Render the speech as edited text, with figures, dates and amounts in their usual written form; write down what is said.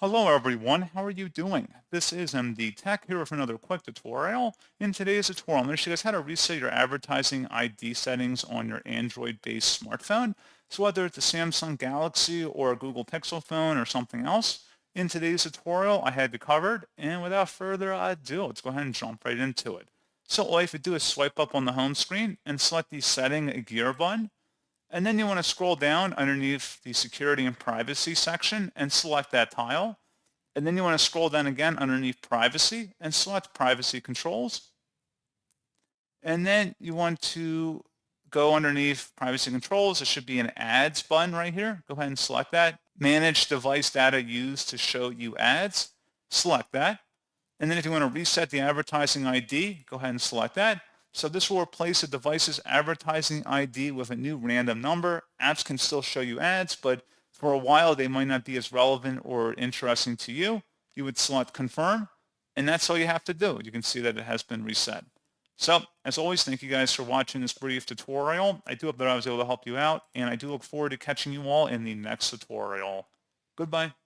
Hello everyone, how are you doing? This is MD Tech here with another quick tutorial. In today's tutorial, I'm going to show you guys how to reset your advertising ID settings on your Android-based smartphone. So whether it's a Samsung Galaxy or a Google Pixel phone or something else, in today's tutorial, I had you covered. And without further ado, let's go ahead and jump right into it. So all you have to do is swipe up on the home screen and select the Setting Gear button. And then you want to scroll down underneath the Security and Privacy section and select that tile. And then you want to scroll down again underneath Privacy and select Privacy Controls. And then you want to go underneath Privacy Controls. There should be an Ads button right here. Go ahead and select that. Manage device data used to show you ads. Select that. And then if you want to reset the advertising ID, go ahead and select that. So this will replace the device's advertising ID with a new random number. Apps can still show you ads, but for a while they might not be as relevant or interesting to you. You would select confirm, and that's all you have to do. You can see that it has been reset. So as always, thank you guys for watching this brief tutorial. I do hope that I was able to help you out, and I do look forward to catching you all in the next tutorial. Goodbye.